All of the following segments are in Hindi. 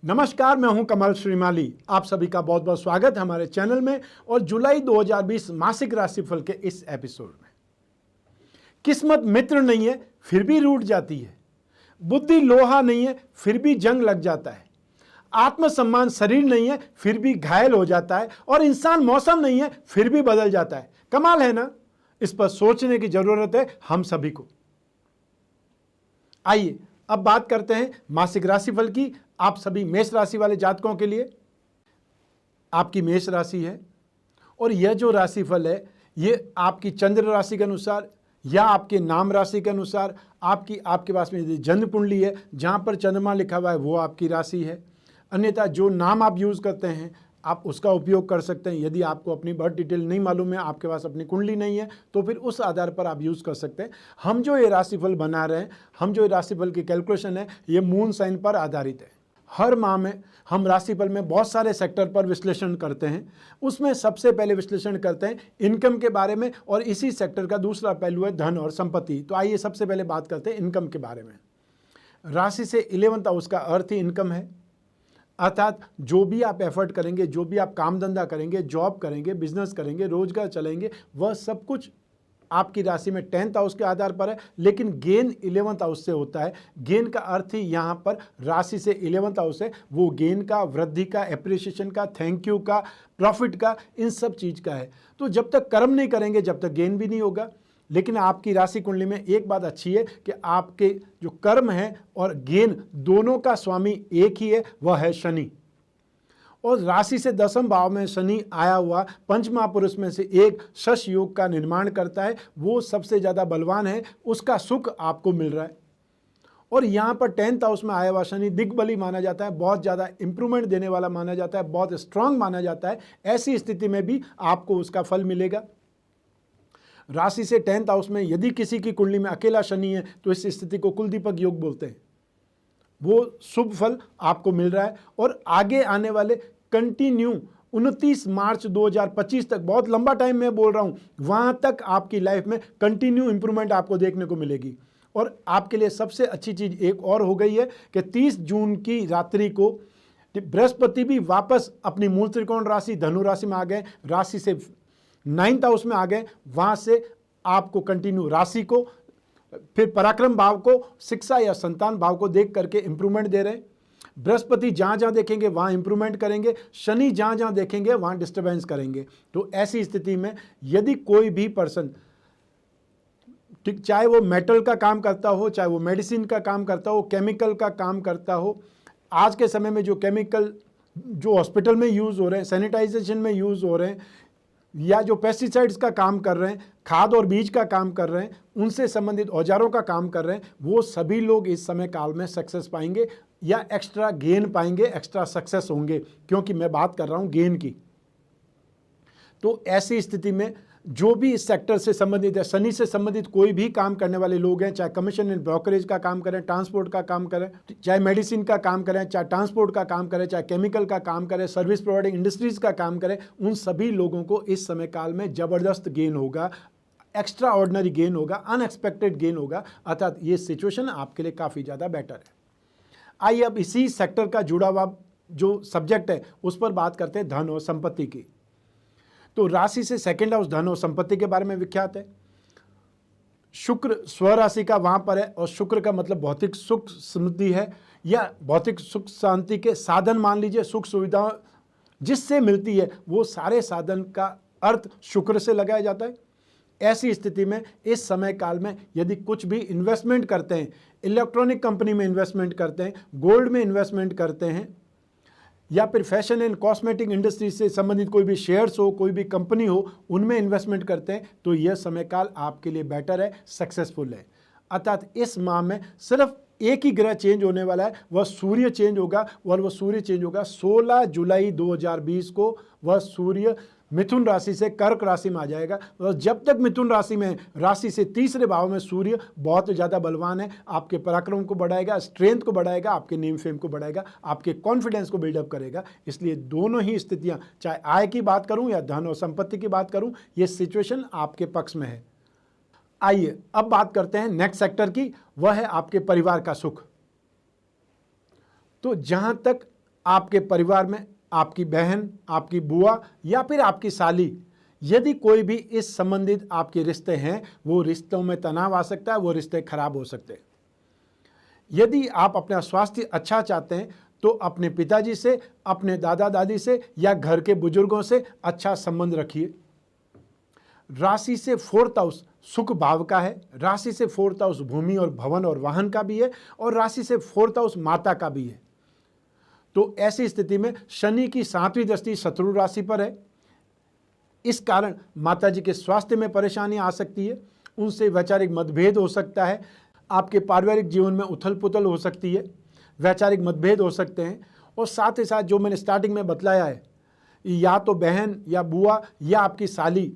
नमस्कार, मैं हूं कमल श्रीमाली। आप सभी का बहुत बहुत स्वागत है हमारे चैनल में और जुलाई 2020 मासिक राशिफल के इस एपिसोड में। किस्मत मित्र नहीं है फिर भी रूठ जाती है, बुद्धि लोहा नहीं है फिर भी जंग लग जाता है, आत्मसम्मान शरीर नहीं है फिर भी घायल हो जाता है और इंसान मौसम नहीं है फिर भी बदल जाता है। कमाल है ना? इस पर सोचने की जरूरत है हम सभी को। आइए अब बात करते हैं मासिक राशिफल की। आप सभी मेष राशि वाले जातकों के लिए आपकी मेष राशि है और यह जो राशिफल है ये आपकी चंद्र राशि के अनुसार या आपके नाम राशि के अनुसार आपके पास में यदि जन्म कुंडली है जहाँ पर चंद्रमा लिखा हुआ है वो आपकी राशि है। अन्यथा जो नाम आप यूज़ करते हैं आप उसका उपयोग कर सकते हैं। यदि आपको अपनी बर्थ डिटेल नहीं मालूम है, आपके पास अपनी कुंडली नहीं है, तो फिर उस आधार पर आप यूज़ कर सकते हैं। हम जो ये राशिफल बना रहे हैं, हम जो ये राशिफल की कैलकुलेशन है ये मून साइन पर आधारित है। हर माह में हम राशिफल में बहुत सारे सेक्टर पर विश्लेषण करते हैं। उसमें सबसे पहले विश्लेषण करते हैं इनकम के बारे में और इसी सेक्टर का दूसरा पहलू है धन और संपत्ति। तो आइए सबसे पहले बात करते हैं इनकम के बारे में। राशि से 11th हाउस का अर्थ ही इनकम है, अर्थात जो भी आप एफर्ट करेंगे, जो भी आप काम धंधा करेंगे, जॉब करेंगे, बिजनेस करेंगे, रोजगार चलेंगे, वह सब कुछ आपकी राशि में 10th हाउस के आधार पर है। लेकिन गेन 11th हाउस से होता है। गेन का अर्थ ही यहाँ पर राशि से 11th हाउस है, वो गेन का, वृद्धि का, एप्रिसिएशन का, थैंक यू का, प्रॉफिट का, इन सब चीज़ का है। तो जब तक कर्म नहीं करेंगे जब तक गेन भी नहीं होगा। लेकिन आपकी राशि कुंडली में एक बात अच्छी है कि आपके जो कर्म है और गेन दोनों का स्वामी एक ही है, वह है शनि। और राशि से 10वें भाव में शनि आया हुआ पंच महापुरुष में से एक शश योग का निर्माण करता है। वो सबसे ज़्यादा बलवान है, उसका सुख आपको मिल रहा है। और यहाँ पर 10th हाउस में आया हुआ शनि दिग्बली माना जाता है, बहुत ज़्यादा इंप्रूवमेंट देने वाला माना जाता है, बहुत स्ट्रांग माना जाता है। ऐसी स्थिति में भी आपको उसका फल मिलेगा। राशि से 10th हाउस में यदि किसी की कुंडली में अकेला शनि है तो इस स्थिति को कुलदीपक योग बोलते हैं। वो शुभ फल आपको मिल रहा है और आगे आने वाले कंटिन्यू 29 मार्च 2025 तक, बहुत लंबा टाइम मैं बोल रहा हूँ, वहाँ तक आपकी लाइफ में कंटिन्यू इंप्रूवमेंट आपको देखने को मिलेगी। और आपके लिए सबसे अच्छी चीज़ एक और हो गई है कि 30 जून की रात्रि को बृहस्पति भी वापस अपनी मूल त्रिकोण राशि धनु राशि में आ गए, राशि से 9th हाउस में आ गए। वहाँ से आपको कंटिन्यू राशि को, फिर पराक्रम भाव को, शिक्षा या संतान भाव को देख करके इंप्रूवमेंट दे रहे हैं। बृहस्पति जहाँ जहाँ देखेंगे वहाँ इंप्रूवमेंट करेंगे, शनि जहाँ जहाँ देखेंगे वहाँ डिस्टर्बेंस करेंगे। तो ऐसी स्थिति में यदि कोई भी पर्सन, चाहे वो मेटल का काम करता हो, चाहे वो मेडिसिन का काम करता हो, केमिकल का काम करता हो, आज के समय में जो केमिकल जो हॉस्पिटल में यूज़ हो रहे हैं, सैनिटाइजेशन में यूज़ हो रहे हैं, या जो पेस्टिसाइड्स का काम कर रहे हैं, खाद और बीज का काम कर रहे हैं, उनसे संबंधित औजारों का काम कर रहे हैं, वो सभी लोग इस समय काल में सक्सेस पाएंगे या एक्स्ट्रा गेन पाएंगे, एक्स्ट्रा सक्सेस होंगे, क्योंकि मैं बात कर रहा हूं गेन की। तो ऐसी स्थिति में जो भी इस सेक्टर से संबंधित है, शनि से संबंधित कोई भी काम करने वाले लोग हैं, चाहे कमीशन एंड ब्रोकरेज का काम करें, ट्रांसपोर्ट का काम करें, चाहे मेडिसिन का काम करें, चाहे ट्रांसपोर्ट का काम करें, चाहे केमिकल का काम करें, सर्विस प्रोवाइडिंग इंडस्ट्रीज का काम करें, उन सभी लोगों को इस समय काल में जबरदस्त गेन होगा, एक्स्ट्रा ऑर्डिनरी गेन होगा, अनएक्सपेक्टेड गेन होगा। अर्थात ये सिचुएशन आपके लिए काफ़ी ज़्यादा बेटर है। आइए अब इसी सेक्टर का जुड़ा हुआ जो सब्जेक्ट है उस पर बात करते हैं धन और संपत्ति की। तो राशि से 2nd हाउस धन और संपत्ति के बारे में विख्यात है। शुक्र स्वराशि का वहां पर है और शुक्र का मतलब भौतिक सुख समृद्धि है या भौतिक सुख शांति के साधन मान लीजिए। सुख सुविधा जिससे मिलती है वो सारे साधन का अर्थ शुक्र से लगाया जाता है। ऐसी स्थिति में इस समय काल में यदि कुछ भी इन्वेस्टमेंट करते हैं, इलेक्ट्रॉनिक कंपनी में इन्वेस्टमेंट करते हैं, गोल्ड में इन्वेस्टमेंट करते हैं, या फिर फैशन एंड कॉस्मेटिक इंडस्ट्री से संबंधित कोई भी शेयर्स हो, कोई भी कंपनी हो, उनमें इन्वेस्टमेंट करते हैं, तो यह समय काल आपके लिए बेटर है, सक्सेसफुल है। अर्थात इस माह में सिर्फ एक ही ग्रह चेंज होने वाला है, वह सूर्य चेंज होगा और वह सूर्य चेंज होगा 16 जुलाई 2020 को। वह सूर्य मिथुन राशि से कर्क राशि में आ जाएगा और जब तक मिथुन राशि में, राशि से 3रे भाव में सूर्य बहुत ज़्यादा बलवान है, आपके पराक्रम को बढ़ाएगा, स्ट्रेंथ को बढ़ाएगा, आपके नेम फेम को बढ़ाएगा, आपके कॉन्फिडेंस को बिल्डअप करेगा। इसलिए दोनों ही स्थितियां, चाहे आय की बात करूं या धन और संपत्ति की बात करूं, ये सिचुएशन आपके पक्ष में है। आइए अब बात करते हैं नेक्स्ट सेक्टर की, वह है आपके परिवार का सुख। तो जहां तक आपके परिवार में आपकी बहन, आपकी बुआ या फिर आपकी साली, यदि कोई भी इस संबंधित आपके रिश्ते हैं, वो रिश्तों में तनाव आ सकता है, वो रिश्ते खराब हो सकते हैं। यदि आप अपना स्वास्थ्य अच्छा चाहते हैं तो अपने पिताजी से, अपने दादा दादी से या घर के बुजुर्गों से अच्छा संबंध रखिए। राशि से 4th हाउस सुख भाव का है, राशि से 4th हाउस भूमि और भवन और वाहन का भी है, और राशि से 4th हाउस माता का भी है। तो ऐसी स्थिति में शनि की 7वीं दृष्टि शत्रु राशि पर है। इस कारण माता जी के स्वास्थ्य में परेशानी आ सकती है, उनसे वैचारिक मतभेद हो सकता है, आपके पारिवारिक जीवन में उथल पुथल हो सकती है, वैचारिक मतभेद हो सकते हैं। और साथ ही साथ जो मैंने स्टार्टिंग में बतलाया है, या तो बहन या बुआ या आपकी साली,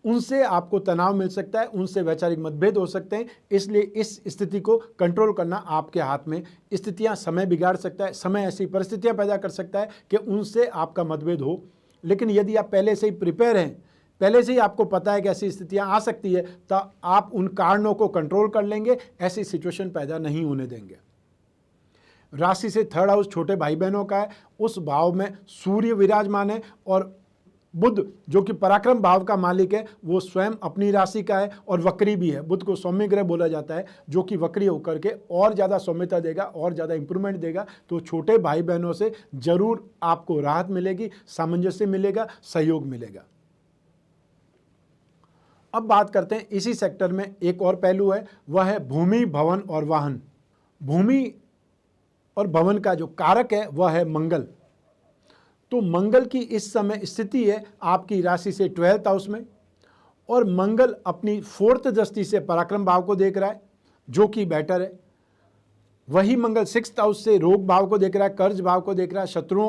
उनसे आपको तनाव मिल सकता है, उनसे वैचारिक मतभेद हो सकते हैं। इसलिए इस स्थिति को कंट्रोल करना आपके हाथ में। स्थितियां समय बिगाड़ सकता है, समय ऐसी परिस्थितियां पैदा कर सकता है कि उनसे आपका मतभेद हो। लेकिन यदि आप पहले से ही प्रिपेयर हैं, पहले से ही आपको पता है कि ऐसी स्थितियां आ सकती है, तो आप उन कारणों को कंट्रोल कर लेंगे, ऐसी सिचुएशन पैदा नहीं होने देंगे। राशि से 3rd हाउस छोटे भाई बहनों का है, उस भाव में सूर्य विराजमान है, और बुध जो कि पराक्रम भाव का मालिक है, वो स्वयं अपनी राशि का है और वक्री भी है। बुध को सौम्य ग्रह बोला जाता है, जो कि वक्री होकर के और ज़्यादा सौम्यता देगा, और ज़्यादा इंप्रूवमेंट देगा। तो छोटे भाई बहनों से जरूर आपको राहत मिलेगी, सामंजस्य मिलेगा, सहयोग मिलेगा। अब बात करते हैं इसी सेक्टर में एक और पहलू है, वह है भूमि, भवन और वाहन। भूमि और भवन का जो कारक है वह है मंगल। तो मंगल की इस समय स्थिति है आपकी राशि से 12th हाउस में, और मंगल अपनी 4th दृष्टि से पराक्रम भाव को देख रहा है, जो कि बेटर है। वही मंगल 6th हाउस से रोग भाव को देख रहा है, कर्ज भाव को देख रहा है, शत्रु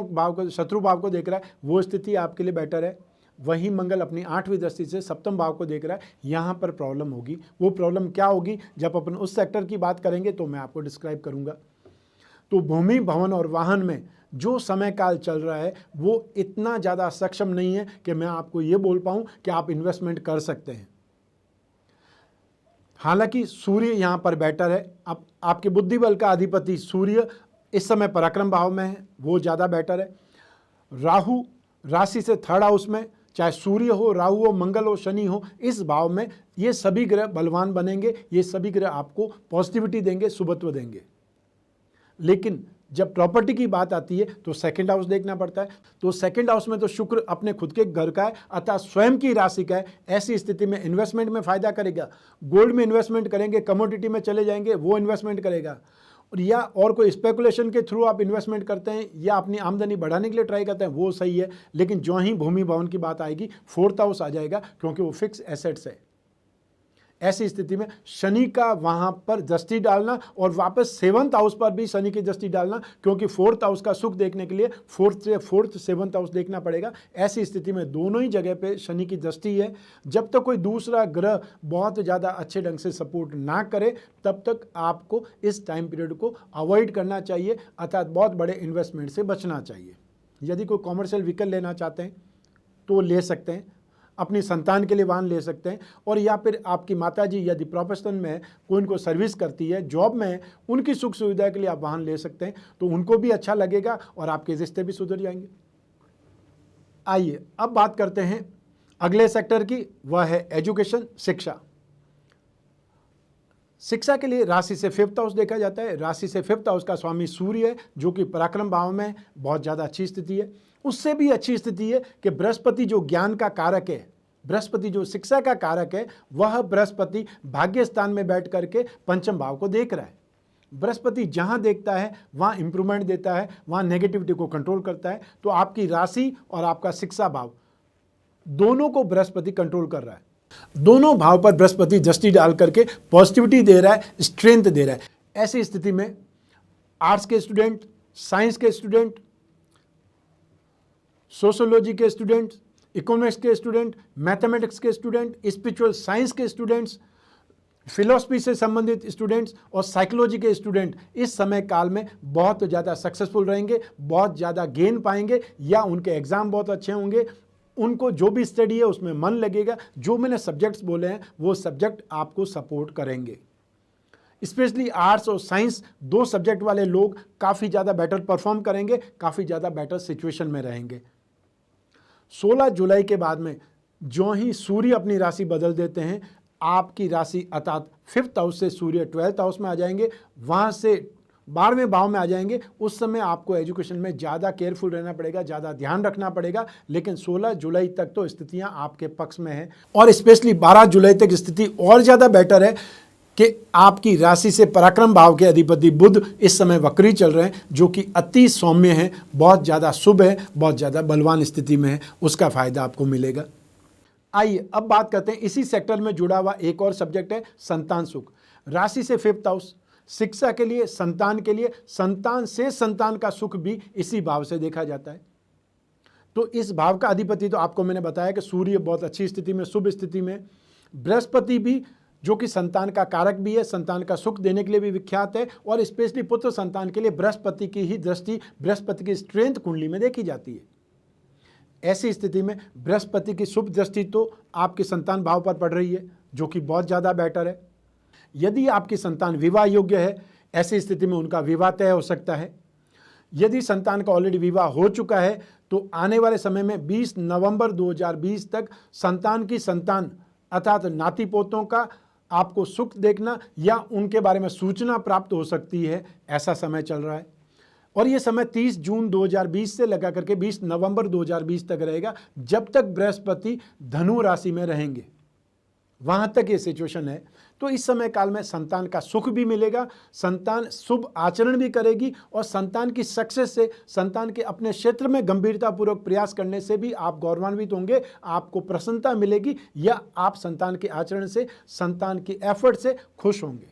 भाव को देख रहा है, वो स्थिति आपके लिए बेटर है। वही मंगल अपनी 8वीं दृष्टि से सप्तम भाव को देख रहा है। यहाँ पर प्रॉब्लम होगी, वो प्रॉब्लम क्या होगी जब अपन उस सेक्टर की बात करेंगे तो मैं आपको डिस्क्राइब करूँगा। तो भूमि, भवन और वाहन में जो समय काल चल रहा है वो इतना ज़्यादा सक्षम नहीं है कि मैं आपको ये बोल पाऊँ कि आप इन्वेस्टमेंट कर सकते हैं। हालांकि सूर्य यहाँ पर बेटर है। अब आपके बुद्धि बल का अधिपति सूर्य इस समय पराक्रम भाव में है, वो ज़्यादा बेटर है। राहु राशि से 3rd हाउस में, चाहे सूर्य हो, राहु हो, मंगल हो, शनि हो, इस भाव में ये सभी ग्रह बलवान बनेंगे, ये सभी ग्रह आपको पॉजिटिविटी देंगे, शुभत्व देंगे। लेकिन जब प्रॉपर्टी की बात आती है तो 2nd हाउस देखना पड़ता है। तो 2nd हाउस में तो शुक्र अपने खुद के घर का है, अतः स्वयं की राशि का है। ऐसी स्थिति में इन्वेस्टमेंट में फायदा करेगा। गोल्ड में इन्वेस्टमेंट करेंगे, कमोडिटी में चले जाएंगे, वो इन्वेस्टमेंट करेगा। और कोई स्पेकुलेशन के थ्रू आप इन्वेस्टमेंट करते हैं या अपनी आमदनी बढ़ाने के लिए ट्राई करते हैं, वो सही है। लेकिन जो ही भूमि भवन की बात आएगी 4th हाउस आ जाएगा, क्योंकि वो फिक्स एसेट्स है। ऐसी स्थिति में शनि का वहां पर दृष्टि डालना और वापस 7th हाउस पर भी शनि की दृष्टि डालना, क्योंकि 4th हाउस का सुख देखने के लिए 4th 7th हाउस देखना पड़ेगा। ऐसी स्थिति में दोनों ही जगह पे शनि की दृष्टि है। जब तक कोई दूसरा ग्रह बहुत ज़्यादा अच्छे ढंग से सपोर्ट ना करे, तब तक आपको इस टाइम पीरियड को अवॉइड करना चाहिए, अर्थात बहुत बड़े इन्वेस्टमेंट से बचना चाहिए। यदि कोई कॉमर्शियल व्हीकल लेना चाहते हैं तो ले सकते हैं, अपनी संतान के लिए वाहन ले सकते हैं, और या फिर आपकी माताजी यदि प्रोफेशन में कोई उनको सर्विस करती है, जॉब में, उनकी सुख सुविधा के लिए आप वाहन ले सकते हैं, तो उनको भी अच्छा लगेगा और आपके रिश्ते भी सुधर जाएंगे। आइए अब बात करते हैं अगले सेक्टर की, वह है एजुकेशन, शिक्षा। शिक्षा के लिए राशि से 5th हाउस देखा जाता है। राशि से 5th हाउस का स्वामी सूर्य है, जो कि पराक्रम भाव में बहुत ज़्यादा अच्छी स्थिति है। उससे भी अच्छी स्थिति है कि बृहस्पति जो ज्ञान का कारक है, बृहस्पति जो शिक्षा का कारक है, वह बृहस्पति भाग्य स्थान में बैठ करके 5th भाव को देख रहा है। बृहस्पति जहां देखता है वहां इंप्रूवमेंट देता है, वहां नेगेटिविटी को कंट्रोल करता है। तो आपकी राशि और आपका शिक्षा भाव दोनों को बृहस्पति कंट्रोल कर रहा है। दोनों भाव पर बृहस्पति दृष्टि डाल करके पॉजिटिविटी दे रहा है, स्ट्रेंथ दे रहा है। ऐसी स्थिति में आर्ट्स के स्टूडेंट, साइंस के स्टूडेंट, सोशियोलॉजी के स्टूडेंट, इकोनॉमिक्स के स्टूडेंट, मैथमेटिक्स के स्टूडेंट, स्पिरिचुअल साइंस के स्टूडेंट्स, फिलॉसफी से संबंधित स्टूडेंट्स और साइकोलॉजी के स्टूडेंट इस समय काल में बहुत ज़्यादा सक्सेसफुल रहेंगे, बहुत ज़्यादा गेन पाएंगे, या उनके एग्ज़ाम बहुत अच्छे होंगे। उनको जो भी स्टडी है उसमें मन लगेगा। जो मैंने सब्जेक्ट्स बोले हैं वो सब्जेक्ट आपको सपोर्ट करेंगे। स्पेशली आर्ट्स और साइंस 2 सब्जेक्ट वाले लोग काफ़ी ज़्यादा बेटर परफॉर्म करेंगे, काफ़ी ज़्यादा बेटर सिचुएशन में रहेंगे। 16 जुलाई के बाद में जो ही सूर्य अपनी राशि बदल देते हैं, आपकी राशि अर्थात 5th हाउस से सूर्य 12th हाउस में आ जाएंगे, वहाँ से 12वें भाव में आ जाएंगे। उस समय आपको एजुकेशन में ज़्यादा केयरफुल रहना पड़ेगा, ज़्यादा ध्यान रखना पड़ेगा। लेकिन 16 जुलाई तक तो स्थितियाँ आपके पक्ष में हैं और स्पेशली 12 जुलाई तक स्थिति और ज़्यादा बेटर है कि आपकी राशि से पराक्रम भाव के अधिपति बुध इस समय वक्री चल रहे हैं, जो कि अति सौम्य है, बहुत ज़्यादा शुभ है, बहुत ज़्यादा बलवान स्थिति में है। उसका फायदा आपको मिलेगा। आइए अब बात करते हैं इसी सेक्टर में जुड़ा हुआ एक और सब्जेक्ट है संतान सुख। राशि से 5th हाउस शिक्षा के लिए, संतान के लिए, संतान से संतान का सुख भी इसी भाव से देखा जाता है। तो इस भाव का अधिपति तो आपको मैंने बताया कि सूर्य बहुत अच्छी स्थिति में, शुभ स्थिति में, बृहस्पति भी जो कि संतान का कारक भी है, संतान का सुख देने के लिए भी विख्यात है और स्पेशली पुत्र संतान के लिए बृहस्पति की ही दृष्टि, बृहस्पति की स्ट्रेंथ कुंडली में देखी जाती है। ऐसी स्थिति में बृहस्पति की शुभ दृष्टि तो आपके संतान भाव पर पड़ रही है, जो कि बहुत ज़्यादा बेटर है। यदि आपकी संतान विवाह योग्य है, ऐसी स्थिति में उनका विवाह तय हो सकता है। यदि संतान का ऑलरेडी विवाह हो चुका है तो आने वाले समय में 20 नवंबर 2020 तक संतान की संतान अर्थात नाती पोतों का आपको सुख देखना या उनके बारे में सूचना प्राप्त हो सकती है, ऐसा समय चल रहा है। और ये समय 30 जून 2020 से लगा करके 20 नवंबर 2020 तक रहेगा, जब तक बृहस्पति धनु राशि में रहेंगे, वहां तक ये सिचुएशन है। तो इस समय काल में संतान का सुख भी मिलेगा, संतान शुभ आचरण भी करेगी और संतान की सक्सेस से, संतान के अपने क्षेत्र में गंभीरतापूर्वक प्रयास करने से भी आप गौरवान्वित होंगे, आपको प्रसन्नता मिलेगी या आप संतान के आचरण से, संतान की एफर्ट से खुश होंगे।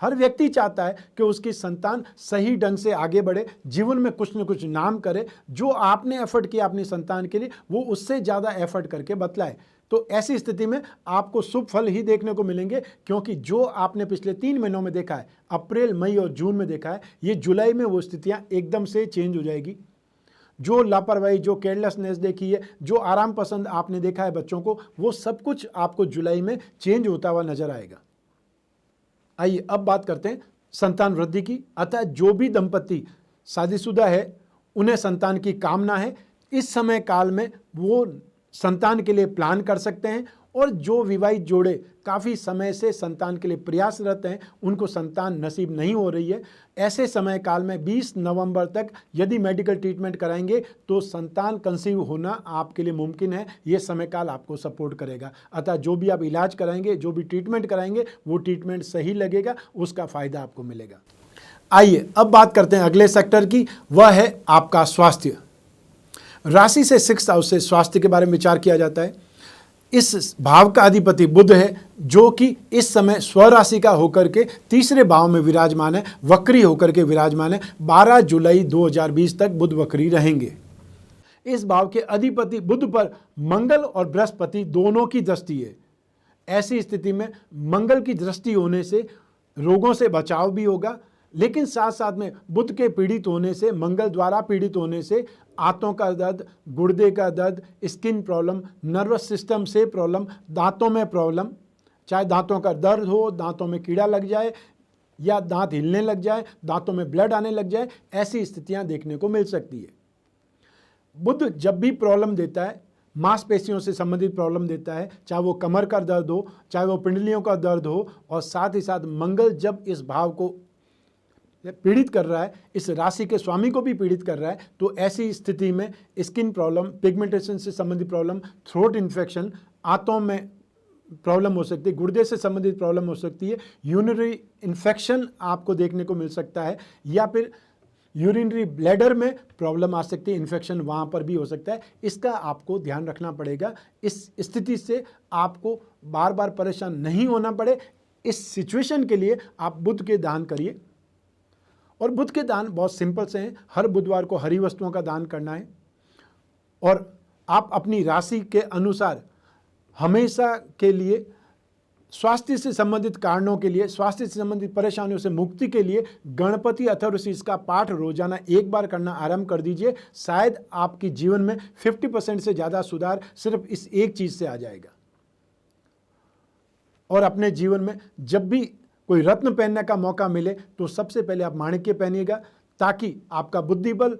हर व्यक्ति चाहता है कि उसकी संतान सही ढंग से आगे बढ़े, जीवन में कुछ न कुछ नाम करे। जो आपने एफर्ट किया अपनी संतान के लिए, वो उससे ज़्यादा एफर्ट करके बतलाए। तो ऐसी स्थिति में आपको शुभ फल ही देखने को मिलेंगे, क्योंकि जो आपने पिछले 3 महीनों में देखा है, अप्रैल, मई और जून में देखा है, ये जुलाई में वो स्थितियाँ एकदम से चेंज हो जाएगी। जो लापरवाही, जो केयरलेसनेस देखी है, जो आराम पसंद आपने देखा है बच्चों को, वो सब कुछ आपको जुलाई में चेंज होता हुआ नजर आएगा। आइए अब बात करते हैं संतान वृद्धि की। अतः जो भी दंपति शादीशुदा है, उन्हें संतान की कामना है, इस समय काल में वो संतान के लिए प्लान कर सकते हैं। और जो विवाहित जोड़े काफ़ी समय से संतान के लिए प्रयासरत हैं, उनको संतान नसीब नहीं हो रही है, ऐसे समय काल में 20 नवंबर तक यदि मेडिकल ट्रीटमेंट कराएंगे तो संतान कंसीव होना आपके लिए मुमकिन है। ये समय काल आपको सपोर्ट करेगा। अतः जो भी आप इलाज कराएंगे, जो भी ट्रीटमेंट कराएंगे, वो ट्रीटमेंट सही लगेगा, उसका फ़ायदा आपको मिलेगा। आइए अब बात करते हैं अगले सेक्टर की, वह है आपका स्वास्थ्य। राशि से 6th हाउस से स्वास्थ्य के बारे में विचार किया जाता है। इस भाव का अधिपति बुध है, जो कि इस समय स्वराशि का होकर के 3रे भाव में विराजमान है, वक्री होकर के विराजमान है। 12 जुलाई 2020 तक बुध वक्री रहेंगे। इस भाव के अधिपति बुध पर मंगल और बृहस्पति दोनों की दृष्टि है। ऐसी स्थिति में मंगल की दृष्टि होने से रोगों से बचाव भी होगा, लेकिन साथ साथ में बुध के पीड़ित होने से, मंगल द्वारा पीड़ित होने से आंतों का दर्द, गुर्दे का दर्द, स्किन प्रॉब्लम, नर्वस सिस्टम से प्रॉब्लम, दांतों में प्रॉब्लम, चाहे दांतों का दर्द हो, दांतों में कीड़ा लग जाए या दांत हिलने लग जाए, दांतों में ब्लड आने लग जाए, ऐसी स्थितियां देखने को मिल सकती है। बुध जब भी प्रॉब्लम देता है, मांसपेशियों से संबंधित प्रॉब्लम देता है, चाहे वो कमर का दर्द हो, चाहे वो पिंडलियों का दर्द हो, और साथ ही साथ मंगल जब इस भाव को पीड़ित कर रहा है, इस राशि के स्वामी को भी पीड़ित कर रहा है, तो ऐसी स्थिति में स्किन प्रॉब्लम, पिगमेंटेशन से संबंधित प्रॉब्लम, थ्रोट इन्फेक्शन, आंतों में प्रॉब्लम हो सकती है, गुर्दे से संबंधित प्रॉब्लम हो सकती है, यूरिनरी इन्फेक्शन आपको देखने को मिल सकता है, या फिर यूरिनरी ब्लैडर में प्रॉब्लम आ सकती है, इन्फेक्शन वहाँ पर भी हो सकता है। इसका आपको ध्यान रखना पड़ेगा। इस स्थिति से आपको बार बार परेशान नहीं होना पड़े, इस सिचुएशन के लिए आप बुध के दान करिए। और बुध के दान बहुत सिंपल से हैं। हर बुधवार को हरी वस्तुओं का दान करना है, और आप अपनी राशि के अनुसार हमेशा के लिए स्वास्थ्य से संबंधित कारणों के लिए, स्वास्थ्य से संबंधित परेशानियों से मुक्ति के लिए गणपति अथर्वशीर्ष का पाठ रोजाना एक बार करना आरंभ कर दीजिए। शायद आपकी जीवन में 50% से ज़्यादा सुधार सिर्फ इस एक चीज़ से आ जाएगा। और अपने जीवन में जब भी कोई रत्न पहनने का मौका मिले तो सबसे पहले आप माणिक्य पहनिएगा, ताकि आपका बुद्धिबल,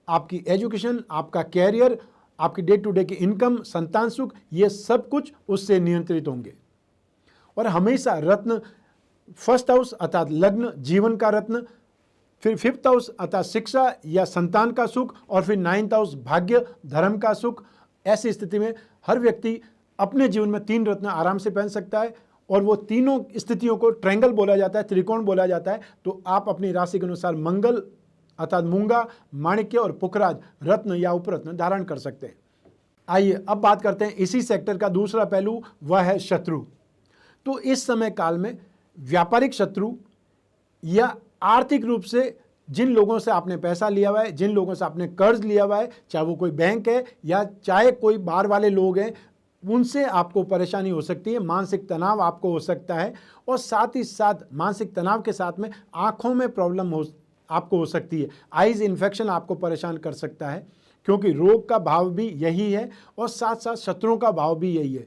आपकी एजुकेशन, आपका कैरियर, आपकी डे टू डे की इनकम, संतान सुख, ये सब कुछ उससे नियंत्रित होंगे। और हमेशा रत्न फर्स्ट हाउस अर्थात लग्न, जीवन का रत्न, फिर फिफ्थ हाउस अर्थात शिक्षा या संतान का सुख, और फिर नाइन्थ हाउस भाग्य, धर्म का सुख। ऐसी स्थिति में हर व्यक्ति अपने जीवन में 3 रत्न आराम से पहन सकता है, और वो तीनों स्थितियों को ट्रायंगल बोला जाता है, त्रिकोण बोला जाता है। तो आप अपनी राशि के अनुसार मंगल अर्थात मूंगा, माणिक्य और पुखराज रत्न या उपरत्न धारण कर सकते हैं। आइए अब बात करते हैं इसी सेक्टर का दूसरा पहलू, वह है शत्रु। तो इस समय काल में व्यापारिक शत्रु या आर्थिक रूप से जिन लोगों से आपने पैसा लिया हुआ है, जिन लोगों से आपने कर्ज लिया हुआ है, चाहे वो कोई बैंक है या चाहे कोई बाहर वाले लोग हैं, उनसे आपको परेशानी हो सकती है, मानसिक तनाव आपको हो सकता है। और साथ ही साथ मानसिक तनाव के साथ में आंखों में प्रॉब्लम आपको हो सकती है, आइज इन्फेक्शन आपको परेशान कर सकता है, क्योंकि रोग का भाव भी यही है और साथ साथ शत्रुओं का भाव भी यही है।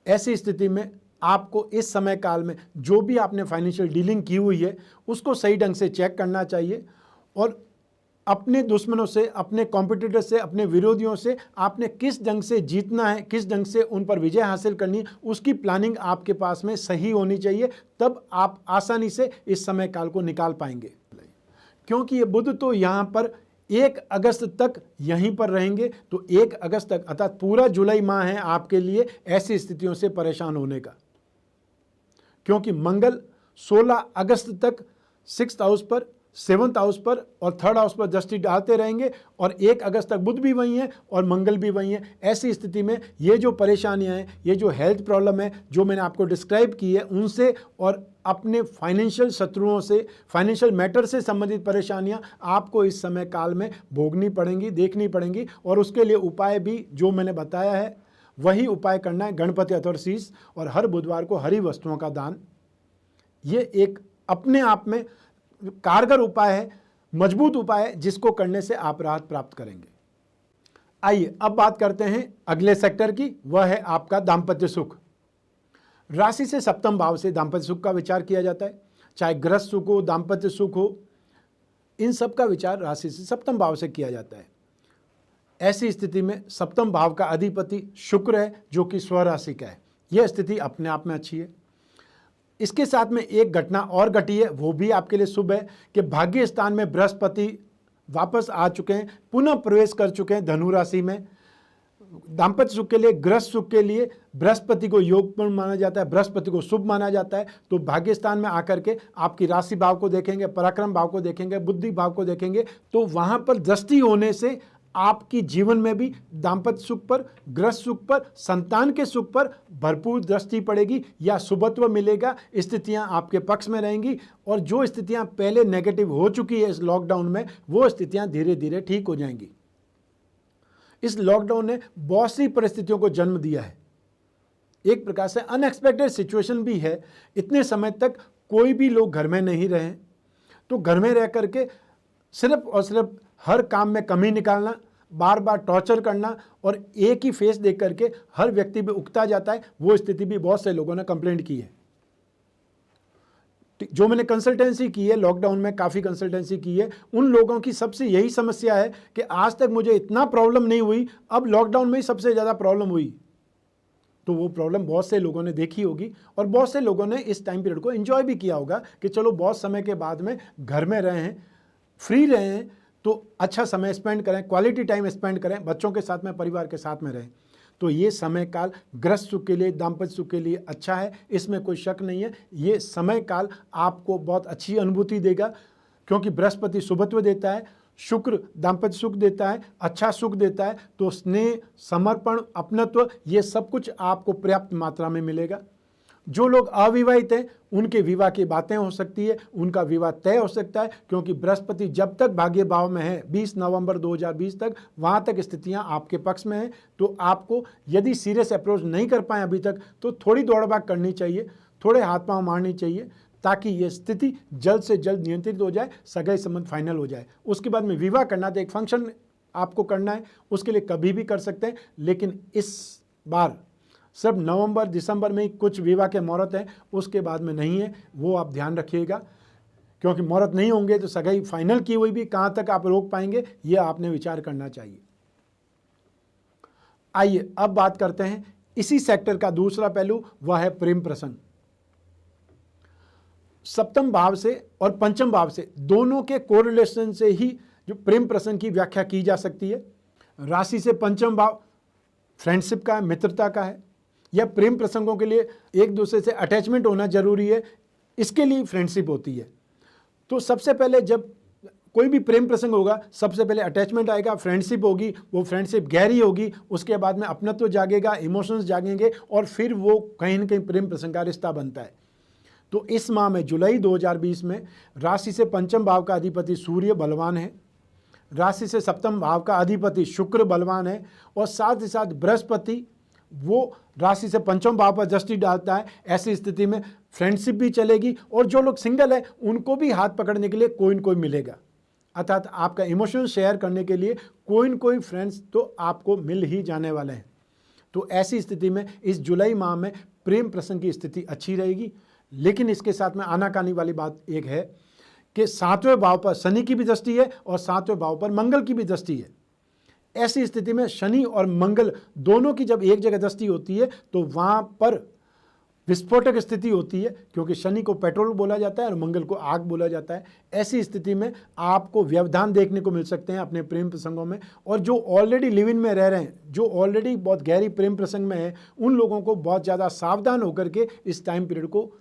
ऐसी स्थिति में आपको इस समय काल में जो भी आपने फाइनेंशियल डीलिंग की हुई है उसको सही ढंग से चेक करना चाहिए, और अपने दुश्मनों से, अपने कॉम्पिटिटर से, अपने विरोधियों से आपने किस ढंग से जीतना है, किस ढंग से उन पर विजय हासिल करनी है, उसकी प्लानिंग आपके पास में सही होनी चाहिए। तब आप आसानी से इस समय काल को निकाल पाएंगे, क्योंकि ये बुध तो यहाँ पर 1 अगस्त तक यहीं पर रहेंगे। तो 1 अगस्त तक अर्थात पूरा जुलाई माह है आपके लिए ऐसी स्थितियों से परेशान होने का, क्योंकि मंगल 16 अगस्त तक 6th हाउस पर, 7th हाउस पर और 3rd हाउस पर दृष्टि डालते रहेंगे, और 1 अगस्त तक बुध भी वहीं है और मंगल भी वहीं है। ऐसी स्थिति में ये जो परेशानियां हैं, ये जो हेल्थ प्रॉब्लम है जो मैंने आपको डिस्क्राइब की है, उनसे और अपने फाइनेंशियल शत्रुओं से, फाइनेंशियल मैटर से संबंधित परेशानियां आपको इस समय काल में भोगनी पड़ेंगी, देखनी पड़ेंगी। और उसके लिए उपाय भी जो मैंने बताया है वही उपाय करना है, गणपति अथर्व शीष और हर बुधवार को हरी वस्तुओं का दान। ये एक अपने आप में कारगर उपाय है, मजबूत उपाय है, जिसको करने से आप राहत प्राप्त करेंगे। आइए अब बात करते हैं अगले सेक्टर की, वह है आपका दाम्पत्य सुख। राशि से सप्तम भाव से दाम्पत्य सुख का विचार किया जाता है, चाहे गृहस्थ सुख हो, दाम्पत्य सुख हो, इन सब का विचार राशि से सप्तम भाव से किया जाता है। ऐसी स्थिति में सप्तम भाव का अधिपति शुक्र है, जो कि स्वराशि का है। यह स्थिति अपने आप में अच्छी है। इसके साथ में एक घटना और घटी है, वो भी आपके लिए शुभ है कि भाग्य स्थान में बृहस्पति वापस आ चुके हैं, पुनः प्रवेश कर चुके हैं धनु राशि में। दाम्पत्य सुख के लिए, गृहस्थ सुख के लिए बृहस्पति को योगपूर्ण माना जाता है, बृहस्पति को शुभ माना जाता है। तो भाग्य स्थान में आकर के आपकी राशि भाव को देखेंगे, पराक्रम भाव को देखेंगे, बुद्धि भाव को देखेंगे, तो वहां पर दृष्टि होने से आपकी जीवन में भी दाम्पत्य सुख पर, गृहस्थ सुख पर, संतान के सुख पर भरपूर दृष्टि पड़ेगी या शुभत्व मिलेगा। स्थितियां आपके पक्ष में रहेंगी, और जो स्थितियां पहले नेगेटिव हो चुकी है इस लॉकडाउन में, वो स्थितियां धीरे धीरे ठीक हो जाएंगी। इस लॉकडाउन ने बहुत सी परिस्थितियों को जन्म दिया है, एक प्रकार से अनएक्सपेक्टेड सिचुएशन भी है। इतने समय तक कोई भी लोग घर में नहीं रहे, तो घर में रह करके सिर्फ और सिर्फ हर काम में कमी निकालना, बार बार टॉर्चर करना और एक ही फेस देख करके हर व्यक्ति भी उकता जाता है, वो स्थिति भी बहुत से लोगों ने कंप्लेंट की है। जो मैंने कंसल्टेंसी की है, लॉकडाउन में काफ़ी कंसल्टेंसी की है, उन लोगों की सबसे यही समस्या है कि आज तक मुझे इतना प्रॉब्लम नहीं हुई, अब लॉकडाउन में ही सबसे ज़्यादा प्रॉब्लम हुई। तो वो प्रॉब्लम बहुत से लोगों ने देखी होगी, और बहुत से लोगों ने इस टाइम पीरियड को एंजॉय भी किया होगा कि चलो बहुत समय के बाद में घर में रहे हैं, फ्री रहे हैं, तो अच्छा समय स्पेंड करें, क्वालिटी टाइम स्पेंड करें, बच्चों के साथ में, परिवार के साथ में रहें। तो ये समय काल गृहस्थ सुख के लिए, दाम्पत्य सुख के लिए अच्छा है, इसमें कोई शक नहीं है। ये समय काल आपको बहुत अच्छी अनुभूति देगा, क्योंकि बृहस्पति शुभत्व देता है, शुक्र दाम्पत्य सुख देता है, अच्छा सुख देता है। तो स्नेह, समर्पण, अपनत्व, ये सब कुछ आपको पर्याप्त मात्रा में मिलेगा। जो लोग अविवाहित हैं उनके विवाह की बातें हो सकती है, उनका विवाह तय हो सकता है, क्योंकि बृहस्पति जब तक भाग्य भाव में है 20 नवंबर 2020 तक, वहां तक स्थितियां आपके पक्ष में हैं। तो आपको यदि सीरियस अप्रोच नहीं कर पाए अभी तक, तो थोड़ी दौड़भाग करनी चाहिए, थोड़े हाथ पांव मारनी चाहिए, ताकि ये स्थिति जल्द से जल्द नियंत्रित हो जाए, सगाई संबंध फाइनल हो जाए। उसके बाद में विवाह करना, तो एक फंक्शन आपको करना है, उसके लिए कभी भी कर सकते हैं, लेकिन इस बार सिर्फ नवंबर दिसंबर में ही कुछ विवाह के मुहूर्त हैं, उसके बाद में नहीं है, वो आप ध्यान रखिएगा, क्योंकि मुहूर्त नहीं होंगे तो सगाई फाइनल की हुई भी कहाँ तक आप रोक पाएंगे, ये आपने विचार करना चाहिए। आइए अब बात करते हैं इसी सेक्टर का दूसरा पहलू, वह है प्रेम प्रसंग। सप्तम भाव से और पंचम भाव से दोनों के कोरिलेशन से ही जो प्रेम प्रसंग की व्याख्या की जा सकती है। राशि से पंचम भाव फ्रेंडशिप का है, मित्रता का है, या प्रेम प्रसंगों के लिए एक दूसरे से अटैचमेंट होना जरूरी है, इसके लिए फ्रेंडशिप होती है। तो सबसे पहले जब कोई भी प्रेम प्रसंग होगा, सबसे पहले अटैचमेंट आएगा, फ्रेंडशिप होगी, वो फ्रेंडशिप गहरी होगी, उसके बाद में अपनत्व जागेगा, इमोशंस जागेंगे, और फिर वो कहीं ना कहीं प्रेम प्रसंग का रिश्ता बनता है। तो इस माह में जुलाई 2020 में राशि से पंचम भाव का अधिपति सूर्य बलवान है, राशि से सप्तम भाव का अधिपति शुक्र बलवान है, और साथ ही साथ बृहस्पति वो राशि से पंचम भाव पर दृष्टि डालता है। ऐसी स्थिति में फ्रेंडशिप भी चलेगी, और जो लोग सिंगल है उनको भी हाथ पकड़ने के लिए कोई न कोई मिलेगा, अर्थात आपका इमोशन शेयर करने के लिए कोई न कोई फ्रेंड्स तो आपको मिल ही जाने वाले हैं। तो ऐसी स्थिति में इस जुलाई माह में प्रेम प्रसंग की स्थिति अच्छी रहेगी। लेकिन इसके साथ में आनाकानी वाली बात एक है कि 7वें भाव पर शनि की भी दृष्टि है और 7वें भाव पर मंगल की भी दृष्टि है। ऐसी स्थिति में शनि और मंगल दोनों की जब एक जगह दृष्टि होती है तो वहाँ पर विस्फोटक स्थिति होती है, क्योंकि शनि को पेट्रोल बोला जाता है और मंगल को आग बोला जाता है। ऐसी स्थिति में आपको व्यवधान देखने को मिल सकते हैं अपने प्रेम प्रसंगों में, और जो ऑलरेडी लिव इन में रह रहे हैं, जो ऑलरेडी बहुत गहरी प्रेम प्रसंग में है, उन लोगों को बहुत ज़्यादा सावधान होकर के इस टाइम पीरियड को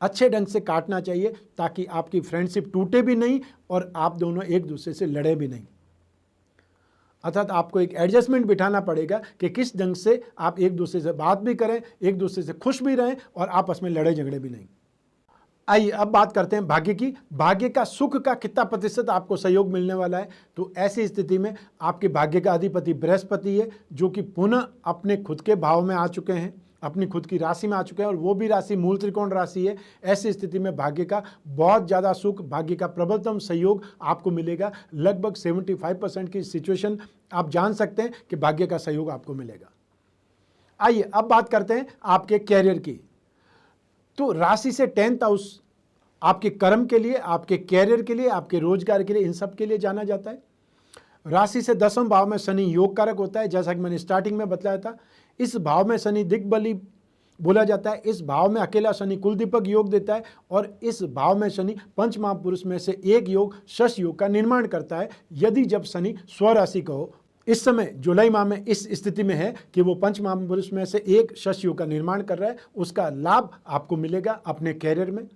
अच्छे ढंग से काटना चाहिए, ताकि आपकी फ्रेंडशिप टूटे भी नहीं और आप दोनों एक दूसरे से लड़े भी नहीं। अर्थात आपको एक एडजस्टमेंट बिठाना पड़ेगा कि किस ढंग से आप एक दूसरे से बात भी करें, एक दूसरे से खुश भी रहें और आपस में लड़े झगड़े भी नहीं। आइए अब बात करते हैं भाग्य की। भाग्य का सुख का कितना प्रतिशत आपको सहयोग मिलने वाला है। तो ऐसी स्थिति में आपके भाग्य का अधिपति बृहस्पति है, जो कि पुनः अपने खुद के भाव में आ चुके हैं, अपनी खुद की राशि में आ चुके हैं, और वो भी राशि मूल त्रिकोण राशि है। ऐसी स्थिति में भाग्य का बहुत ज़्यादा सुख, भाग्य का प्रबलतम सहयोग आपको मिलेगा। लगभग 75% की सिचुएशन आप जान सकते हैं कि भाग्य का सहयोग आपको मिलेगा। आइए अब बात करते हैं आपके कैरियर की। तो राशि से 10th हाउस आपके कर्म के लिए, आपके कैरियर के लिए, आपके रोजगार के लिए, इन सब के लिए जाना जाता है। राशि से 10वें भाव में शनि योग कारक होता है, जैसा कि मैंने स्टार्टिंग में बताया था। इस भाव में शनि दिग्बली बोला जाता है। इस भाव में अकेला शनि कुलदीपक योग देता है, और इस भाव में शनि पंच महापुरुष में से एक योग शश योग का निर्माण करता है, यदि जब शनि स्वराशि का हो। इस समय जुलाई माह में इस स्थिति में है कि वो पंच महापुरुष में से एक शश योग का निर्माण कर रहा है। उसका लाभ आपको मिलेगा अपने कैरियर में,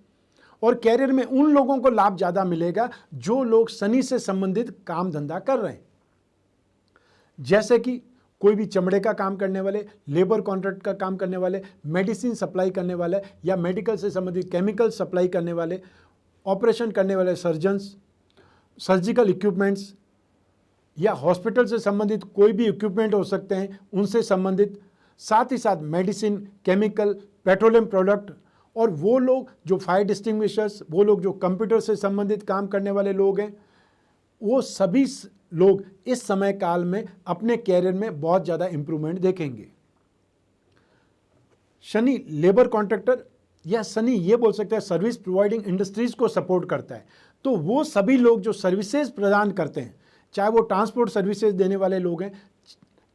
और कैरियर में उन लोगों को लाभ ज़्यादा मिलेगा जो लोग शनि से संबंधित काम धंधा कर रहे हैं, जैसे कि कोई भी चमड़े का काम करने वाले, लेबर कॉन्ट्रैक्ट का काम करने वाले, मेडिसिन सप्लाई करने वाले, या मेडिकल से संबंधित केमिकल सप्लाई करने वाले, ऑपरेशन करने वाले सर्जन्स, सर्जिकल इक्विपमेंट्स, या हॉस्पिटल से संबंधित कोई भी इक्विपमेंट हो सकते हैं उनसे संबंधित, साथ ही साथ मेडिसिन, केमिकल, पेट्रोलियम प्रोडक्ट, और वो लोग जो फायर डिस्टिंग्विशर्स, वो लोग जो कंप्यूटर से संबंधित काम करने वाले लोग हैं, वो सभी लोग इस समय काल में अपने कैरियर में बहुत ज़्यादा इंप्रूवमेंट देखेंगे। शनि लेबर कॉन्ट्रैक्टर, या शनि ये बोल सकते हैं सर्विस प्रोवाइडिंग इंडस्ट्रीज को सपोर्ट करता है। तो वो सभी लोग जो सर्विसेज प्रदान करते हैं, चाहे वो ट्रांसपोर्ट सर्विसेज देने वाले लोग हैं,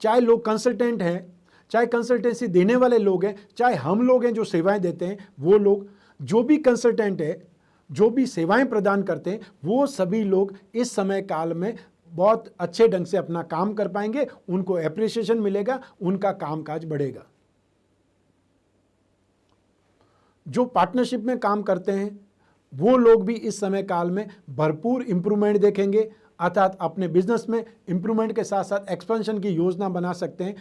चाहे लोग कंसल्टेंट हैं, चाहे कंसल्टेंसी देने वाले लोग हैं, चाहे हम लोग हैं जो सेवाएं देते हैं, वो लोग जो भी कंसल्टेंट है, जो भी सेवाएं प्रदान करते हैं, वो सभी लोग इस समय काल में बहुत अच्छे ढंग से अपना काम कर पाएंगे, उनको एप्रिसिएशन मिलेगा, उनका कामकाज बढ़ेगा। जो पार्टनरशिप में काम करते हैं वो लोग भी इस समय काल में भरपूर इंप्रूवमेंट देखेंगे, अर्थात अपने बिजनेस में इंप्रूवमेंट के साथ साथ एक्सपेंशन की योजना बना सकते हैं।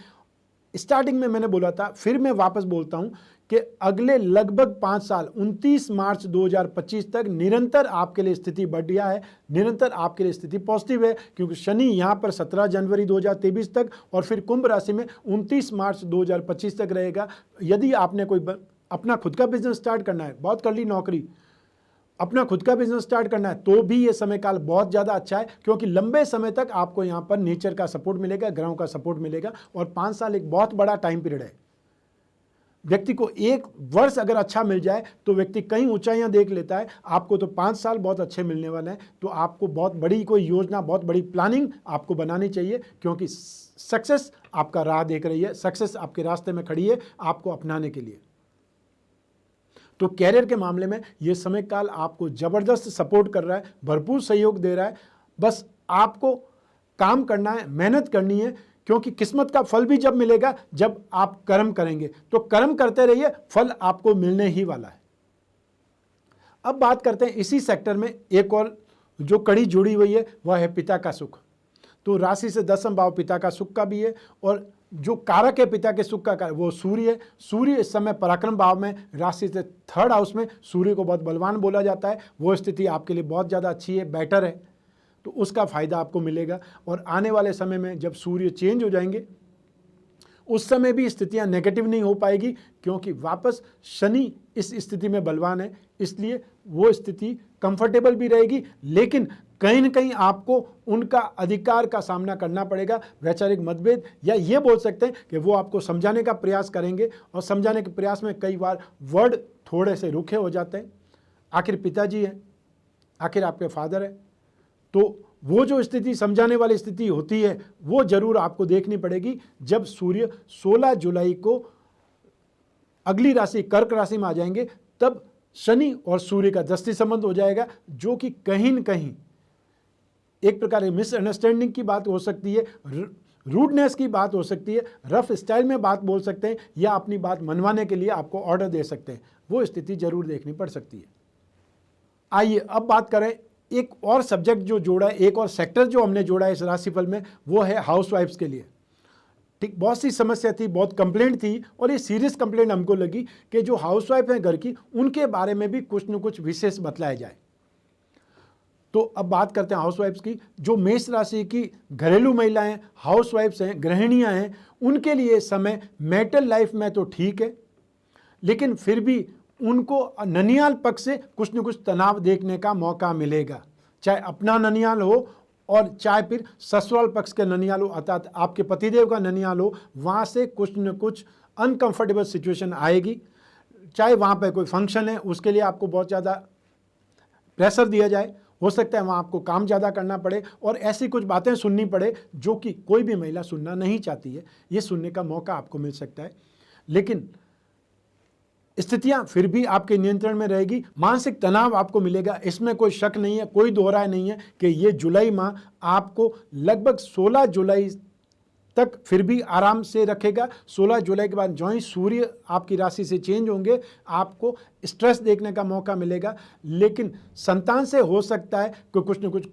स्टार्टिंग में मैंने बोला था, फिर मैं वापस बोलता हूं कि अगले लगभग 5 साल 29 मार्च 2025 तक निरंतर आपके लिए स्थिति बढ़िया है, निरंतर आपके लिए स्थिति पॉजिटिव है, क्योंकि शनि यहाँ पर 17 जनवरी 2023 तक और फिर कुंभ राशि में 29 मार्च 2025 तक रहेगा। यदि आपने कोई अपना खुद का बिजनेस स्टार्ट करना है, बहुत कर ली नौकरी, अपना खुद का बिजनेस स्टार्ट करना है, तो भी ये समय काल बहुत ज़्यादा अच्छा है, क्योंकि लंबे समय तक आपको यहाँ पर नेचर का सपोर्ट मिलेगा, ग्रहों का सपोर्ट मिलेगा, और 5 साल एक बहुत बड़ा टाइम पीरियड है। व्यक्ति को एक वर्ष अगर अच्छा मिल जाए तो व्यक्ति कई ऊंचाइयां देख लेता है। आपको तो 5 साल बहुत अच्छे मिलने वाले हैं, तो आपको बहुत बड़ी कोई योजना, बहुत बड़ी प्लानिंग आपको बनानी चाहिए, क्योंकि सक्सेस आपका राह देख रही है, सक्सेस आपके रास्ते में खड़ी है आपको अपनाने के लिए। तो कैरियर के मामले में ये समय काल आपको जबरदस्त सपोर्ट कर रहा है, भरपूर सहयोग दे रहा है। बस आपको काम करना है, मेहनत करनी है, क्योंकि किस्मत का फल भी जब मिलेगा जब आप कर्म करेंगे। तो कर्म करते रहिए, फल आपको मिलने ही वाला है। अब बात करते हैं इसी सेक्टर में एक और जो कड़ी जुड़ी हुई है, वह है पिता का सुख। तो राशि से 10वां भाव पिता का सुख का भी है, और जो कारक है पिता के सुख का कारक वो सूर्य है। सूर्य इस समय पराक्रम भाव में, राशि से 3rd हाउस में, सूर्य को बहुत बलवान बोला जाता है। वो स्थिति आपके लिए बहुत ज़्यादा अच्छी है, बेटर है, तो उसका फ़ायदा आपको मिलेगा। और आने वाले समय में जब सूर्य चेंज हो जाएंगे उस समय भी स्थितियां नेगेटिव नहीं हो पाएगी, क्योंकि वापस शनि इस स्थिति में बलवान है, इसलिए वो स्थिति कंफर्टेबल भी रहेगी, लेकिन कहीं न कहीं आपको उनका अधिकार का सामना करना पड़ेगा, वैचारिक मतभेद, या ये बोल सकते हैं कि वो आपको समझाने का प्रयास करेंगे, और समझाने के प्रयास में कई बार वर्ड थोड़े से रुखे हो जाते हैं। आखिर पिताजी हैं, आखिर आपके फादर हैं, तो वो जो स्थिति समझाने वाली स्थिति होती है वो जरूर आपको देखनी पड़ेगी। जब सूर्य 16 जुलाई को अगली राशि कर्क राशि में आ जाएंगे, तब शनि और सूर्य का दृष्टि संबंध हो जाएगा, जो कि कहीं न कहीं एक प्रकार की मिसअंडरस्टैंडिंग की बात हो सकती है, रूडनेस की बात हो सकती है, रफ स्टाइल में बात बोल सकते हैं, या अपनी बात मनवाने के लिए आपको ऑर्डर दे सकते हैं। वो स्थिति जरूर देखनी पड़ सकती है। आइए अब बात करें एक और सब्जेक्ट जो जोड़ा है, एक और सेक्टर जो हमने जोड़ा है इस राशिफल में, वो है हाउसवाइफ्स के लिए। ठीक, बहुत सी समस्या थी, बहुत कंप्लेंट थी, और ये सीरियस कंप्लेंट हमको लगी कि जो हाउसवाइफ हैं घर की, उनके बारे में भी कुछ न कुछ विशेष बतलाया जाए। तो अब बात करते हैं हाउसवाइफ्स की। जो मेष राशि की घरेलू महिलाएं, हाउसवाइफ्स हैं, गृहिणियां हैं, उनके लिए समय मैरिटल लाइफ में तो ठीक है, लेकिन फिर भी उनको ननियाल पक्ष से कुछ न कुछ तनाव देखने का मौका मिलेगा, चाहे अपना ननियाल हो और चाहे फिर ससुराल पक्ष के ननियाल हो, अर्थात आपके पतिदेव का ननियाल हो, वहाँ से कुछ न कुछ अनकंफर्टेबल सिचुएशन आएगी। चाहे वहाँ पे कोई फंक्शन है, उसके लिए आपको बहुत ज़्यादा प्रेशर दिया जाए, हो सकता है वहाँ आपको काम ज़्यादा करना पड़े, और ऐसी कुछ बातें सुननी पड़े जो कि कोई भी महिला सुनना नहीं चाहती है। ये सुनने का मौका आपको मिल सकता है, लेकिन स्थितियां फिर भी आपके नियंत्रण में रहेगी। मानसिक तनाव आपको मिलेगा, इसमें कोई शक नहीं है, कोई दोहराए नहीं है कि ये जुलाई माह आपको लगभग 16 जुलाई तक फिर भी आराम से रखेगा। 16 जुलाई के बाद जो ही सूर्य आपकी राशि से चेंज होंगे, आपको स्ट्रेस देखने का मौका मिलेगा, लेकिन संतान से हो सकता है कि कुछ न कुछ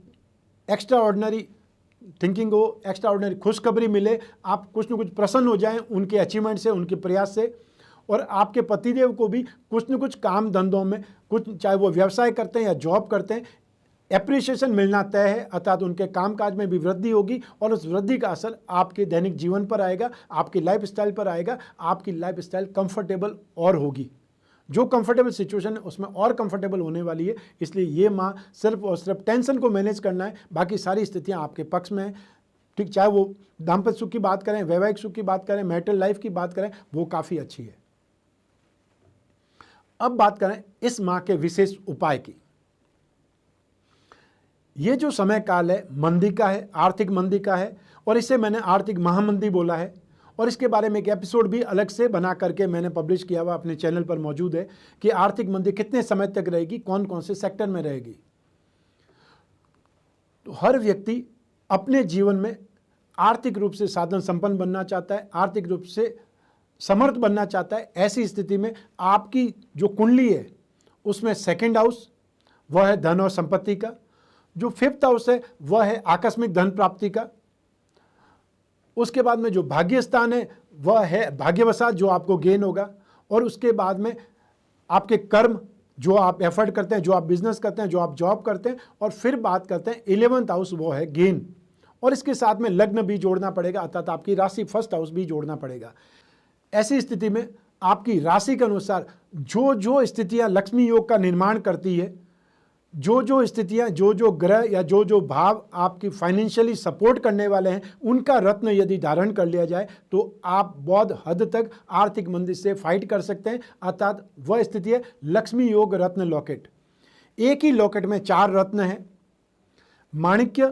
एक्स्ट्रा ऑर्डिनरी थिंकिंग हो, एक्स्ट्रा ऑर्डिनरी खुशखबरी मिले, आप कुछ न कुछ प्रसन्न हो जाएं उनके अचीवमेंट से, उनके प्रयास से। और आपके पतिदेव को भी कुछ न कुछ काम धंधों में, कुछ चाहे वो व्यवसाय करते हैं या जॉब करते हैं, एप्रिसिएशन मिलना तय है, अर्थात उनके कामकाज में भी वृद्धि होगी, और उस वृद्धि का असर आपके दैनिक जीवन पर आएगा, आपकी लाइफस्टाइल पर आएगा। आपकी लाइफस्टाइल कंफर्टेबल और होगी, जो कंफर्टेबल सिचुएशन है उसमें और कंफर्टेबल होने वाली है। इसलिए ये माह सिर्फ और सिर्फ टेंशन को मैनेज करना है, बाकी सारी स्थितियाँ आपके पक्ष में है। ठीक, चाहे वो दाम्पत्य सुख की बात करें, वैवाहिक सुख की बात करें, मैरिटल लाइफ की बात करें, वो काफ़ी अच्छी है। अब बात करें इस माह के विशेष उपाय की। ये जो समय काल है मंदी का है, आर्थिक मंदी का है, और इसे मैंने आर्थिक महामंदी बोला है, और इसके बारे में एक एपिसोड भी अलग से बना करके मैंने पब्लिश किया हुआ अपने चैनल पर मौजूद है कि आर्थिक मंदी कितने समय तक रहेगी, कौन कौन से सेक्टर में रहेगी। तो हर व्यक्ति अपने जीवन में आर्थिक रूप से साधन संपन्न बनना चाहता है, आर्थिक रूप से समर्थ बनना चाहता है। ऐसी स्थिति में आपकी जो कुंडली है उसमें 2nd हाउस वह है धन और संपत्ति का, जो 5th हाउस है वह है आकस्मिक धन प्राप्ति का, उसके बाद में जो भाग्य स्थान है वह है भाग्यवशात जो आपको गेन होगा, और उसके बाद में आपके कर्म जो आप एफर्ट करते हैं, जो आप बिजनेस करते हैं, जो आप जॉब करते हैं, और फिर बात करते हैं 11th हाउस वो है गेन, और इसके साथ में लग्न भी जोड़ना पड़ेगा, अर्थात आपकी राशि 1st हाउस भी जोड़ना पड़ेगा। ऐसी स्थिति में आपकी राशि के अनुसार जो जो स्थितियां लक्ष्मी योग का निर्माण करती है, जो स्थितियां, जो ग्रह या जो भाव आपकी फाइनेंशियली सपोर्ट करने वाले हैं, उनका रत्न यदि धारण कर लिया जाए तो आप बहुत हद तक आर्थिक मंदी से फाइट कर सकते हैं। अर्थात वह स्थिति है लक्ष्मी योग रत्न लॉकेट। एक ही लॉकेट में 4 रत्न हैं, माणिक्य,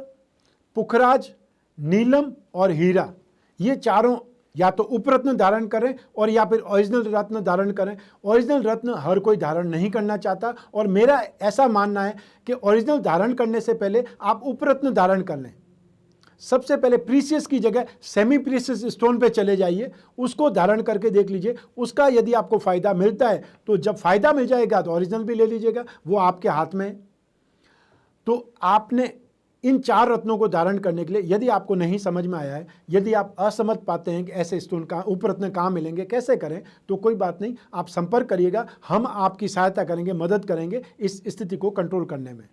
पुखराज, नीलम और हीरा। ये चारों या तो उपरत्न धारण करें और या फिर ओरिजिनल रत्न धारण करें। ओरिजिनल रत्न हर कोई धारण नहीं करना चाहता और मेरा ऐसा मानना है कि ओरिजिनल धारण करने से पहले आप उपरत्न धारण कर लें। सबसे पहले प्रीसियस की जगह सेमी प्रीसियस स्टोन पे चले जाइए, उसको धारण करके देख लीजिए। उसका यदि आपको फ़ायदा मिलता है तो जब फ़ायदा मिल जाएगा तो ओरिजिनल भी ले लीजिएगा, वो आपके हाथ में है। तो आपने इन 4 रत्नों को धारण करने के लिए, यदि आपको नहीं समझ में आया है, यदि आप असमझ पाते हैं कि ऐसे स्टोन कहाँ, उपरत्न कहाँ मिलेंगे, कैसे करें, तो कोई बात नहीं, आप संपर्क करिएगा, हम आपकी सहायता करेंगे, मदद करेंगे इस स्थिति को कंट्रोल करने में।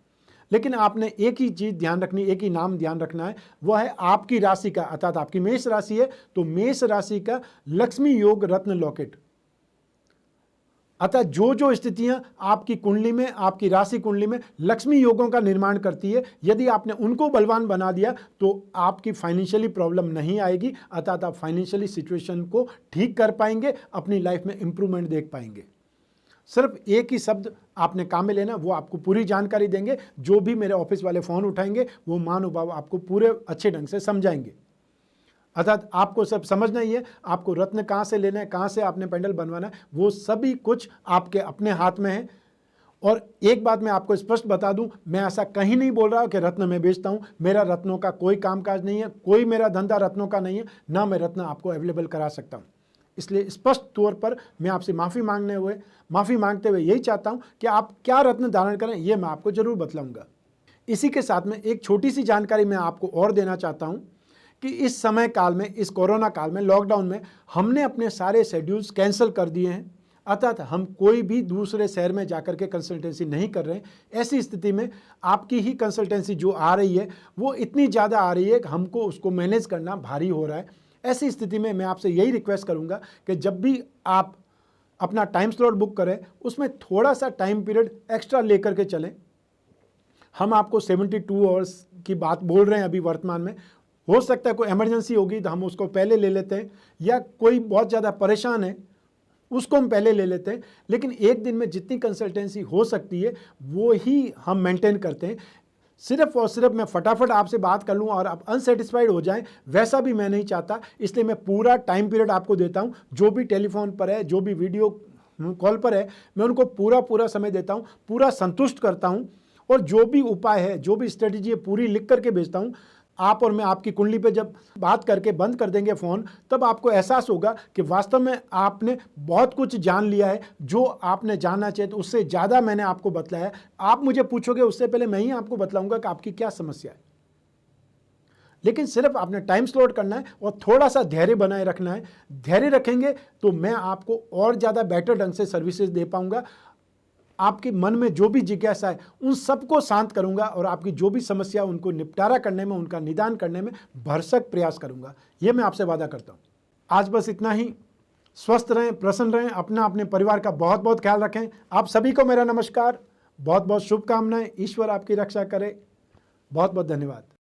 लेकिन आपने एक ही चीज़ ध्यान रखनी, एक ही नाम ध्यान रखना है, वह है आपकी राशि का, अर्थात आपकी मेष राशि है तो मेष राशि का लक्ष्मी योग रत्न लॉकेट। अतः जो स्थितियां आपकी कुंडली में, आपकी राशि कुंडली में लक्ष्मी योगों का निर्माण करती है, यदि आपने उनको बलवान बना दिया तो आपकी फाइनेंशियली प्रॉब्लम नहीं आएगी। अर्थात आप फाइनेंशियली सिचुएशन को ठीक कर पाएंगे, अपनी लाइफ में इंप्रूवमेंट देख पाएंगे। सिर्फ एक ही शब्द आपने काम में लेना, वो आपको पूरी जानकारी देंगे। जो भी मेरे ऑफिस वाले फ़ोन उठाएंगे वो महानुभाव आपको पूरे अच्छे ढंग से समझाएंगे। अर्थात आपको सब समझना ही है, आपको रत्न कहाँ से लेना है, कहाँ से आपने पेंडल बनवाना है, वो सभी कुछ आपके अपने हाथ में है। और एक बात मैं आपको स्पष्ट बता दूं, मैं ऐसा कहीं नहीं बोल रहा कि रत्न मैं बेचता हूं। मेरा रत्नों का कोई कामकाज नहीं है, कोई मेरा धंधा रत्नों का नहीं है, ना मैं रत्न आपको अवेलेबल करा सकता हूं। इसलिए स्पष्ट तौर पर मैं आपसे माफ़ी मांगते हुए यही चाहता हूं कि आप क्या रत्न धारण करें, ये मैं आपको जरूर बतलाऊंगा। इसी के साथ में एक छोटी सी जानकारी मैं आपको और देना चाहता हूं कि इस समय काल में, इस कोरोना काल में, लॉकडाउन में हमने अपने सारे शेड्यूल्स कैंसिल कर दिए हैं। अर्थात हम कोई भी दूसरे शहर में जाकर के कंसल्टेंसी नहीं कर रहे हैं। ऐसी स्थिति में आपकी ही कंसल्टेंसी जो आ रही है वो इतनी ज़्यादा आ रही है कि हमको उसको मैनेज करना भारी हो रहा है। ऐसी स्थिति में मैं आपसे यही रिक्वेस्ट करूंगा कि जब भी आप अपना टाइम स्लॉट बुक करें, उसमें थोड़ा सा टाइम पीरियड एक्स्ट्रा लेकर के चलें। हम आपको 72 आवर्स की बात बोल रहे हैं अभी वर्तमान में। हो सकता है कोई इमरजेंसी होगी तो हम उसको पहले ले लेते हैं, या कोई बहुत ज़्यादा परेशान है उसको हम पहले ले लेते हैं। लेकिन एक दिन में जितनी कंसल्टेंसी हो सकती है वो ही हम मेंटेन करते हैं। सिर्फ और सिर्फ मैं फटाफट आपसे बात कर लूँ और आप अनसेटिस्फाइड हो जाएं, वैसा भी मैं नहीं चाहता। इसलिए मैं पूरा टाइम पीरियड आपको देता हूँ। जो भी टेलीफोन पर है, जो भी वीडियो कॉल पर है, मैं उनको पूरा समय देता हूँ, पूरा संतुष्ट करता हूँ। और जो भी उपाय है, जो भी स्ट्रेटजी है, पूरी लिख करके भेजता हूँ। आप और मैं आपकी कुंडली पे जब बात करके बंद कर देंगे फ़ोन, तब आपको एहसास होगा कि वास्तव में आपने बहुत कुछ जान लिया है। जो आपने जानना चाहिए तो उससे ज़्यादा मैंने आपको बतलाया। आप मुझे पूछोगे उससे पहले मैं ही आपको बतलाऊंगा कि आपकी क्या समस्या है। लेकिन सिर्फ आपने टाइम स्लॉट करना है और थोड़ा सा धैर्य बनाए रखना है। धैर्य रखेंगे तो मैं आपको और ज़्यादा बेटर ढंग से सर्विसेज दे पाऊंगा। आपके मन में जो भी जिज्ञासा है उन सबको शांत करूंगा और आपकी जो भी समस्या उनको निपटारा करने में, उनका निदान करने में भरसक प्रयास करूंगा। ये मैं आपसे वादा करता हूं। आज बस इतना ही। स्वस्थ रहें, प्रसन्न रहें, अपने परिवार का बहुत बहुत ख्याल रखें। आप सभी को मेरा नमस्कार, बहुत बहुत शुभकामनाएं। ईश्वर आपकी रक्षा करे। बहुत बहुत धन्यवाद।